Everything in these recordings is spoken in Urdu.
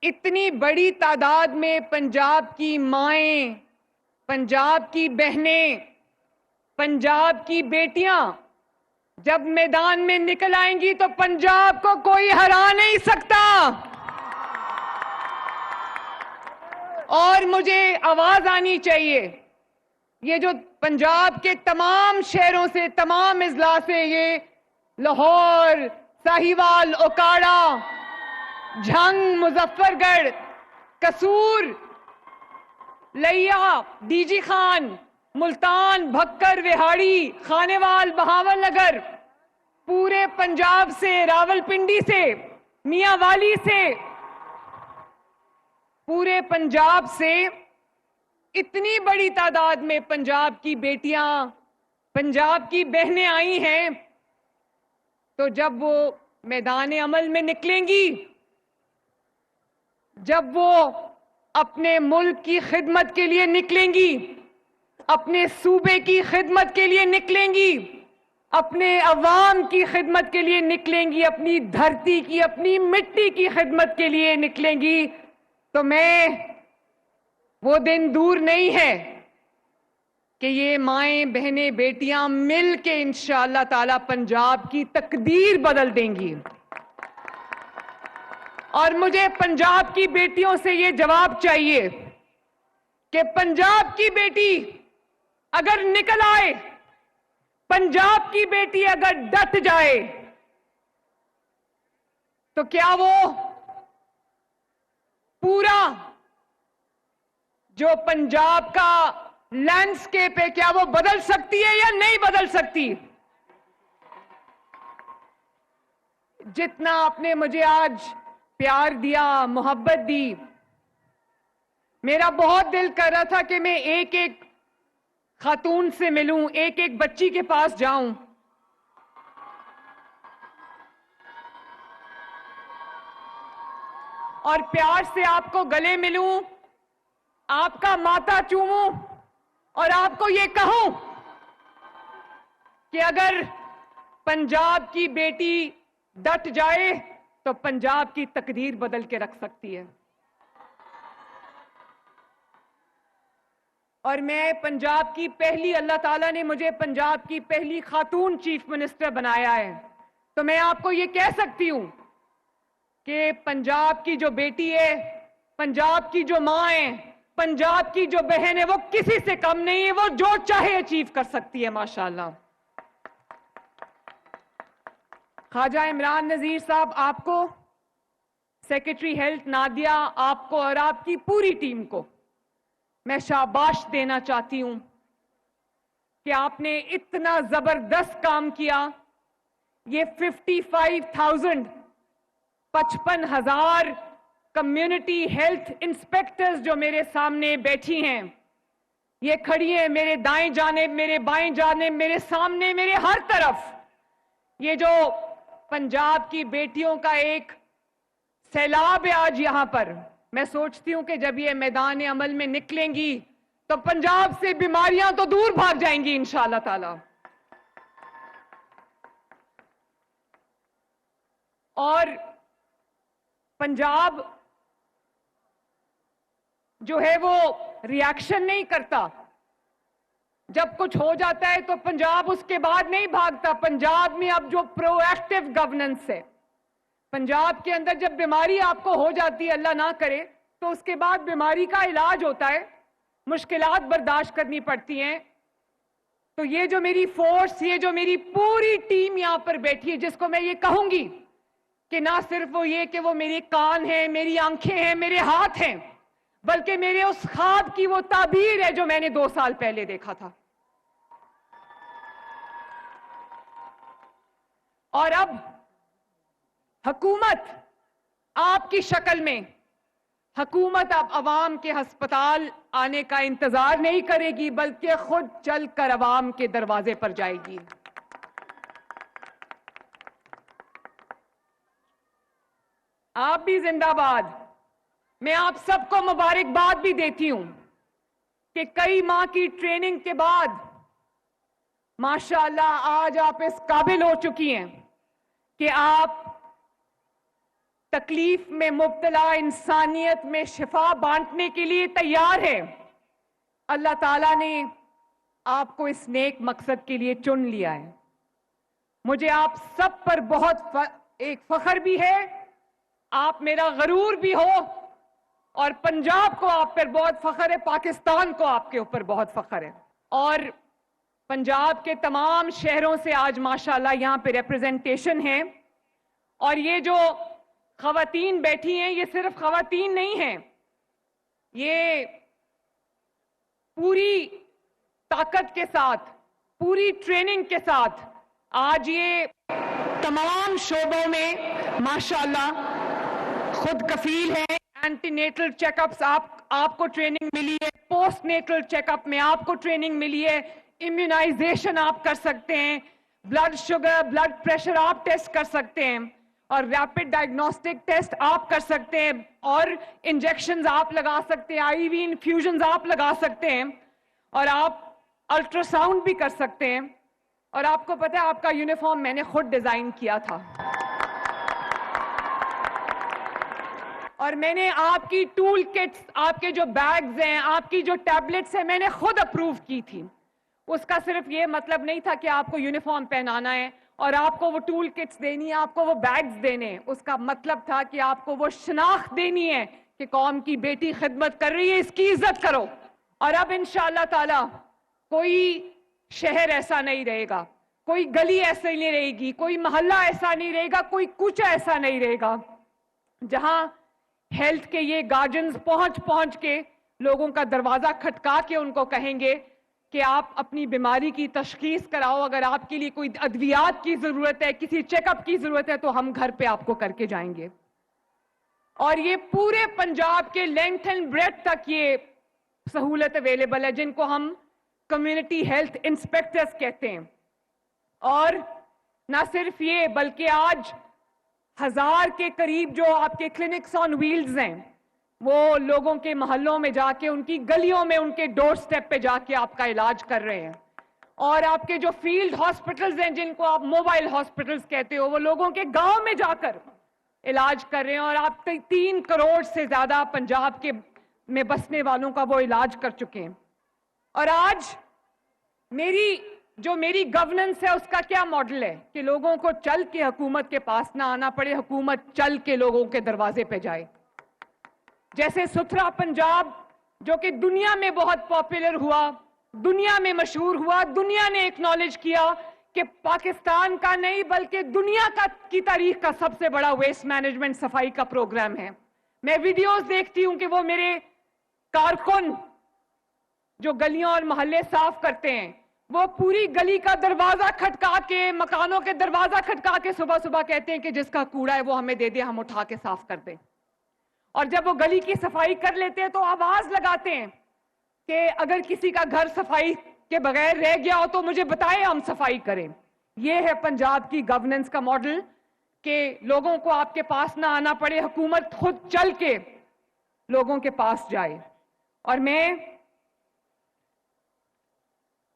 اتنی بڑی تعداد میں پنجاب کی مائیں، پنجاب کی بہنیں، پنجاب کی بیٹیاں جب میدان میں نکل آئیں گی تو پنجاب کو کوئی ہرا نہیں سکتا. اور مجھے آواز آنی چاہیے. یہ جو پنجاب کے تمام شہروں سے، تمام اضلاع سے، یہ لاہور، ساہیوال، اوکاڑا، جھنگ، مظفر گڑھ، قصور، لیا، ڈی جی خان، ملتان، بھکر، وہاڑی، خانیوال، بہاول نگر، پورے پنجاب سے، راولپنڈی سے، میاں والی سے، پورے پنجاب سے اتنی بڑی تعداد میں پنجاب کی بیٹیاں، پنجاب کی بہنیں آئی ہیں. تو جب وہ میدان عمل میں نکلیں گی، جب وہ اپنے ملک کی خدمت کے لیے نکلیں گی، اپنے صوبے کی خدمت کے لیے نکلیں گی، اپنے عوام کی خدمت کے لیے نکلیں گی، اپنی دھرتی کی، اپنی مٹی کی خدمت کے لیے نکلیں گی، تو وہ دن دور نہیں ہے کہ یہ مائیں، بہنیں، بیٹیاں مل کے انشاءاللہ تعالی پنجاب کی تقدیر بدل دیں گی. اور مجھے پنجاب کی بیٹیوں سے یہ جواب چاہیے کہ پنجاب کی بیٹی اگر نکل آئے، پنجاب کی بیٹی اگر ڈٹ جائے، تو کیا وہ پورا جو پنجاب کا لینڈسکیپ ہے، کیا وہ بدل سکتی ہے یا نہیں بدل سکتی؟ جتنا آپ نے مجھے آج پیار دیا، محبت دی، میرا بہت دل کر رہا تھا کہ میں ایک ایک خاتون سے ملوں، ایک ایک بچی کے پاس جاؤں، اور پیار سے آپ کو گلے ملوں، آپ کا ماتھا چوموں، اور آپ کو یہ کہوں کہ اگر پنجاب کی بیٹی ڈٹ جائے تو پنجاب کی تقدیر بدل کے رکھ سکتی ہے. اور میں پنجاب کی پہلی، اللہ تعالیٰ نے مجھے پنجاب کی پہلی خاتون چیف منسٹر بنایا ہے، تو میں آپ کو یہ کہہ سکتی ہوں کہ پنجاب کی جو بیٹی ہے، پنجاب کی جو ماں ہے، پنجاب کی جو بہن ہے، وہ کسی سے کم نہیں ہے، وہ جو چاہے اچیو کر سکتی ہے ماشاءاللہ. خواجہ عمران نذیر صاحب، آپ کو، سیکرٹری ہیلتھ نادیہ، آپ کو اور آپ کی پوری ٹیم کو میں شاباش دینا چاہتی ہوں کہ آپ نے اتنا زبردست کام کیا. یہ 55,000 55,000 کمیونٹی ہیلتھ انسپیکٹرز جو میرے سامنے بیٹھی ہیں، یہ کھڑی ہیں میرے دائیں جانب، میرے بائیں جانب، میرے سامنے، میرے ہر طرف. یہ جو پنجاب کی بیٹیوں کا ایک سیلاب ہے آج یہاں پر، میں سوچتی ہوں کہ جب یہ میدان عمل میں نکلیں گی تو پنجاب سے بیماریاں تو دور بھاگ جائیں گی انشاءاللہ تعالی. اور پنجاب جو ہے وہ ریاکشن نہیں کرتا. جب کچھ ہو جاتا ہے تو پنجاب اس کے بعد نہیں بھاگتا. پنجاب میں اب جو پرو ایکٹیو گورننس ہے، پنجاب کے اندر جب بیماری آپ کو ہو جاتی ہے، اللہ نہ کرے، تو اس کے بعد بیماری کا علاج ہوتا ہے، مشکلات برداشت کرنی پڑتی ہیں. تو یہ جو میری فورس، یہ جو میری پوری ٹیم یہاں پر بیٹھی ہے، جس کو میں یہ کہوں گی کہ نہ صرف وہ یہ کہ وہ میری کان ہیں، میری آنکھیں ہیں، میرے ہاتھ ہیں، بلکہ میرے اس خواب کی وہ تعبیر ہے جو میں نے 2 سال پہلے دیکھا تھا. اور اب حکومت آپ کی شکل میں، حکومت اب عوام کے ہسپتال آنے کا انتظار نہیں کرے گی، بلکہ خود چل کر عوام کے دروازے پر جائے گی. آپ بھی زندہ باد. میں آپ سب کو مبارکباد بھی دیتی ہوں کہ کئی ماہ کی ٹریننگ کے بعد ماشاءاللہ آج آپ اس قابل ہو چکی ہیں کہ آپ تکلیف میں مبتلا انسانیت میں شفا بانٹنے کے لیے تیار ہے. اللہ تعالیٰ نے آپ کو اس نیک مقصد کے لیے چن لیا ہے. مجھے آپ سب پر بہت ایک فخر بھی ہے, آپ میرا غرور بھی ہو, اور پنجاب کو آپ پر بہت فخر ہے, پاکستان کو آپ کے اوپر بہت فخر ہے. اور پنجاب کے تمام شہروں سے آج ماشاءاللہ یہاں پہ ریپرزنٹیشن ہے. اور یہ جو خواتین بیٹھی ہیں یہ صرف خواتین نہیں ہیں, یہ پوری طاقت کے ساتھ, پوری ٹریننگ کے ساتھ آج یہ تمام شعبوں میں ماشاءاللہ خود کفیل ہیں. اینٹی نیٹل چیک اپس آپ کو ٹریننگ ملی ہے, پوسٹ نیٹل چیک اپ میں آپ کو ٹریننگ ملی ہے, امیونائزیشن آپ کر سکتے ہیں, بلڈ شوگر بلڈ پریشر آپ ٹیسٹ کر سکتے ہیں, اور ریپڈ ڈائگنوسٹک ٹیسٹ آپ کر سکتے ہیں, اور انجیکشنز آپ لگا سکتے ہیں, آئی وی انفیوژنز آپ لگا سکتے ہیں, اور آپ الٹرا ساؤنڈ بھی کر سکتے ہیں. اور آپ کو پتہ ہے آپ کا یونیفارم میں نے خود ڈیزائن کیا تھا, اور میں نے آپ کی ٹول کٹس, آپ کے جو بیگز ہیں, آپ کی جو ٹیبلٹس ہیں, میں نے خود اپروو کی تھی. اس کا صرف یہ مطلب نہیں تھا کہ آپ کو یونیفارم پہنانا ہے اور آپ کو وہ ٹول کٹس دینی ہے, آپ کو وہ بیگز دینے ہیں. اس کا مطلب تھا کہ آپ کو وہ شناخت دینی ہے کہ قوم کی بیٹی خدمت کر رہی ہے, اس کی عزت کرو. اور اب انشاءاللہ تعالی کوئی شہر ایسا نہیں رہے گا, کوئی گلی ایسا نہیں رہے گی, کوئی محلہ ایسا نہیں رہے گا, کوئی کوچہ ایسا نہیں رہے گا جہاں ہیلتھ کے یہ گارڈینز پہنچ کے لوگوں کا دروازہ کھٹکا کے ان کو کہیں گے کہ آپ اپنی بیماری کی تشخیص کراؤ, اگر آپ کے لیے کوئی ادویات کی ضرورت ہے, کسی چیک اپ کی ضرورت ہے, تو ہم گھر پہ آپ کو کر کے جائیں گے. اور یہ پورے پنجاب کے لینتھ اینڈ بریڈتھ تک یہ سہولت اویلیبل ہے, جن کو ہم کمیونٹی ہیلتھ انسپیکٹرز کہتے ہیں. اور نہ صرف یہ بلکہ آج 1000 کے قریب جو آپ کے کلینکس آن ویلز ہیں, وہ لوگوں کے محلوں میں جا کے, ان کی گلیوں میں, ان کے ڈور سٹیپ پہ جا کے آپ کا علاج کر رہے ہیں. اور آپ کے جو فیلڈ ہاسپٹلز ہیں, جن کو آپ موبائل ہاسپٹلز کہتے ہو, وہ لوگوں کے گاؤں میں جا کر علاج کر رہے ہیں. اور آپ 3 کروڑ سے زیادہ پنجاب کے میں بسنے والوں کا وہ علاج کر چکے ہیں. اور آج میری گورننس ہے, اس کا کیا ماڈل ہے کہ لوگوں کو چل کے حکومت کے پاس نہ آنا پڑے, حکومت چل کے لوگوں کے دروازے پہ جائے. جیسے ستھرا پنجاب جو کہ دنیا میں بہت پاپولر ہوا, دنیا میں مشہور ہوا, دنیا نے ایکنالج کیا کہ پاکستان کا نہیں بلکہ دنیا کی تاریخ کا سب سے بڑا ویسٹ مینجمنٹ صفائی کا پروگرام ہے. میں ویڈیوز دیکھتی ہوں کہ وہ میرے کارکن جو گلیاں اور محلے صاف کرتے ہیں, وہ پوری گلی کا دروازہ کھٹکا کے, مکانوں کے دروازہ کھٹکا کے صبح صبح کہتے ہیں کہ جس کا کوڑا ہے وہ ہمیں دے دے, ہم اٹھا کے صاف کر دیں. اور جب وہ گلی کی صفائی کر لیتے ہیں تو آواز لگاتے ہیں کہ اگر کسی کا گھر صفائی کے بغیر رہ گیا ہو تو مجھے بتائیں, ہم صفائی کریں. یہ ہے پنجاب کی گورننس کا ماڈل کہ لوگوں کو آپ کے پاس نہ آنا پڑے, حکومت خود چل کے لوگوں کے پاس جائے. اور میں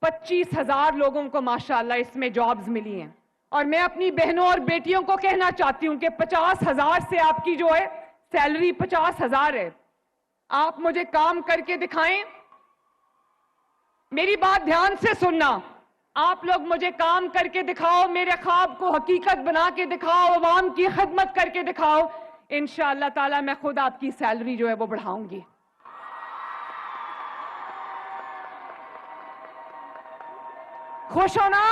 25,000 لوگوں کو ماشاءاللہ اس میں جابز ملی ہیں. اور میں اپنی بہنوں اور بیٹیوں کو کہنا چاہتی ہوں کہ 50,000 سے آپ کی جو ہے سیلری 50,000 ہے. آپ مجھے کام کر کے دکھائیں, میری بات دھیان سے سننا, آپ لوگ مجھے کام کر کے دکھاؤ, میرے خواب کو حقیقت بنا کے دکھاؤ, عوام کی خدمت کر کے دکھاؤ, انشاءاللہ تعالی میں خود آپ کی سیلری جو ہے وہ بڑھاؤں گی. خوش ہونا,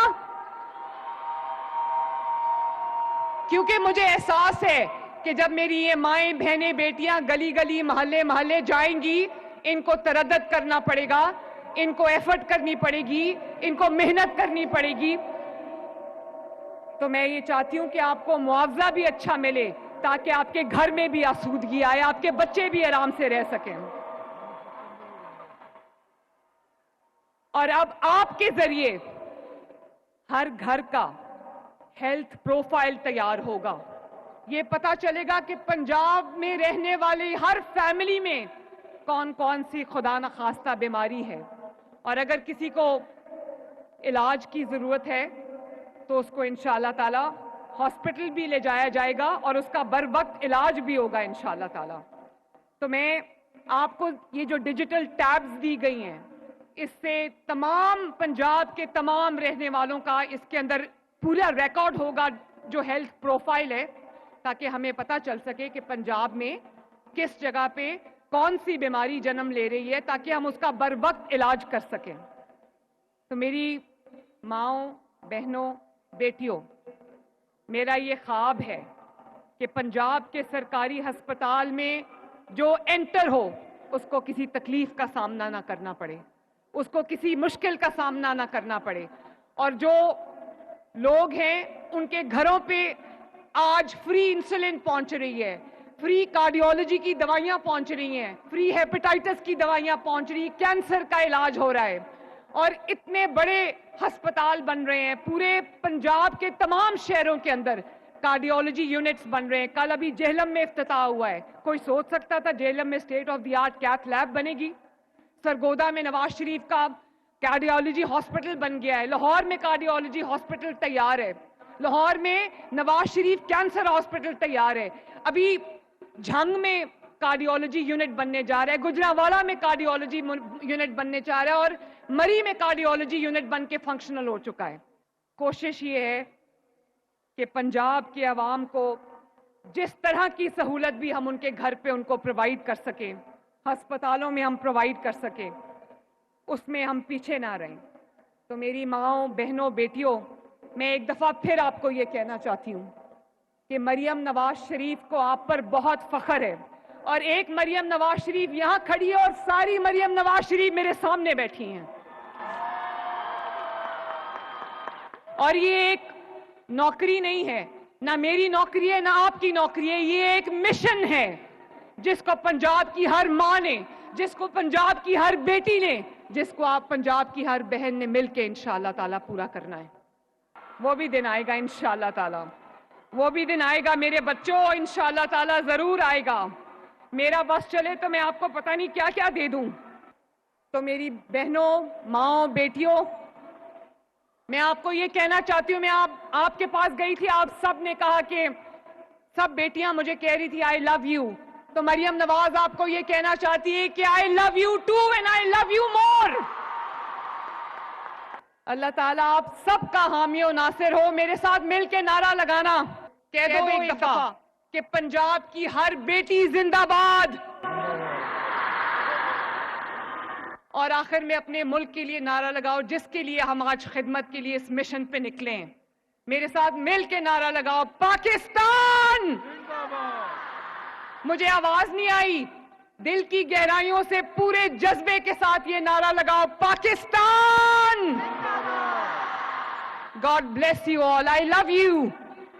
کیونکہ مجھے احساس ہے کہ جب میری یہ مائیں بہنیں بیٹیاں گلی گلی محلے محلے جائیں گی, ان کو تردد کرنا پڑے گا, ان کو ایفرٹ کرنی پڑے گی, ان کو محنت کرنی پڑے گی. تو میں یہ چاہتی ہوں کہ آپ کو معاوضہ بھی اچھا ملے تاکہ آپ کے گھر میں بھی آسودگی آئے, آپ کے بچے بھی آرام سے رہ سکیں. اور اب آپ کے ذریعے ہر گھر کا ہیلتھ پروفائل تیار ہوگا. یہ پتا چلے گا کہ پنجاب میں رہنے والی ہر فیملی میں کون کون سی خدا نخواستہ بیماری ہے, اور اگر کسی کو علاج کی ضرورت ہے تو اس کو انشاءاللہ تعالی ہاسپٹل بھی لے جایا جائے گا اور اس کا بر وقت علاج بھی ہوگا انشاءاللہ تعالی. تو میں آپ کو یہ جو ڈیجیٹل ٹیبز دی گئی ہیں اس سے تمام پنجاب کے تمام رہنے والوں کا اس کے اندر پورا ریکارڈ ہوگا جو ہیلتھ پروفائل ہے، تاکہ ہمیں پتہ چل سکے کہ پنجاب میں کس جگہ پہ کون سی بیماری جنم لے رہی ہے، تاکہ ہم اس کا بر وقت علاج کر سکیں. تو میری ماؤں، بہنوں، بیٹیوں، میرا یہ خواب ہے کہ پنجاب کے سرکاری ہسپتال میں جو انٹر ہو اس کو کسی تکلیف کا سامنا نہ کرنا پڑے، اس کو کسی مشکل کا سامنا نہ کرنا پڑے، اور جو لوگ ہیں ان کے گھروں پہ آج فری انسولین پہنچ رہی ہے، فری کارڈیولوجی کی دوائیاں پہنچ رہی ہیں، فری ہیپیٹائٹس کی دوائیاں پہنچ رہی ہیں، کینسر کا علاج ہو رہا ہے، اور اتنے بڑے ہسپتال بن رہے ہیں پورے پنجاب کے تمام شہروں کے اندر، کارڈیولوجی یونٹس بن رہے ہیں. کل ابھی جہلم میں افتتاح ہوا ہے. کوئی سوچ سکتا تھا جہلم میں state of the art cath lab بنے گی؟ سرگودا میں نواز شریف کا کارڈیولوجی ہاسپٹل بن گیا ہے. لاہور میں کارڈیولوجی ہاسپٹل تیار ہے. لاہور میں نواز شریف کینسر ہاسپٹل تیار ہے. ابھی جھنگ میں کارڈیولوجی یونٹ بننے جا رہا ہے. گجرانوالہ میں کارڈیولوجی یونٹ بننے جا رہا ہے, اور مری میں کارڈیولوجی یونٹ بن کے فنکشنل ہو چکا ہے. کوشش یہ ہے کہ پنجاب کے عوام کو جس طرح کی سہولت بھی ہم ان کے گھر پہ ان کو پرووائڈ کر سکیں, ہسپتالوں میں ہم پرووائڈ کر سکیں, اس میں ہم پیچھے نہ رہیں. تو میری ماؤں, بہنوں, بیٹیوں, میں ایک دفعہ پھر آپ کو یہ کہنا چاہتی ہوں کہ مریم نواز شریف کو آپ پر بہت فخر ہے, اور ایک مریم نواز شریف یہاں کھڑی ہے اور ساری مریم نواز شریف میرے سامنے بیٹھی ہیں. اور یہ ایک نوکری نہیں ہے, نہ میری نوکری ہے نہ آپ کی نوکری ہے, یہ ایک مشن ہے جس کو پنجاب کی ہر ماں نے, جس کو پنجاب کی ہر بیٹی نے, جس کو آپ پنجاب کی ہر بہن نے مل کے انشاءاللہ تعالیٰ پورا کرنا ہے. وہ بھی دن آئے گا انشاءاللہ تعالیٰ, وہ بھی دن آئے گا میرے بچوں, انشاءاللہ تعالیٰ ضرور آئے گا. میرا بس چلے تو میں آپ کو پتہ نہیں کیا کیا دے دوں. تو میری بہنوں, ماؤں, بیٹیوں, میں آپ کو یہ کہنا چاہتی ہوں, میں آپ کے پاس گئی تھی, آپ سب نے کہا کہ سب بیٹیاں مجھے کہہ رہی تھی آئی لو یو. تو مریم نواز آپ کو یہ کہنا چاہتی ہے کہ I love you too and I love you more. اللہ تعالیٰ آپ سب کا حامی و ناصر ہو. میرے ساتھ مل کے نعرہ لگانا, کہہ دو ایک دفعہ کہ پنجاب کی ہر بیٹی زندہ باد. اور آخر میں اپنے ملک کے لیے نعرہ لگاؤ جس کے لیے ہم آج خدمت کے لیے اس مشن پہ نکلے ہیں. میرے ساتھ مل کے نعرہ لگاؤ, پاکستان. مجھے آواز نہیں آئی, دل کی گہرائیوں سے پورے جذبے کے ساتھ یہ نعرہ لگاؤ, Pakistan. God bless you all. I love you.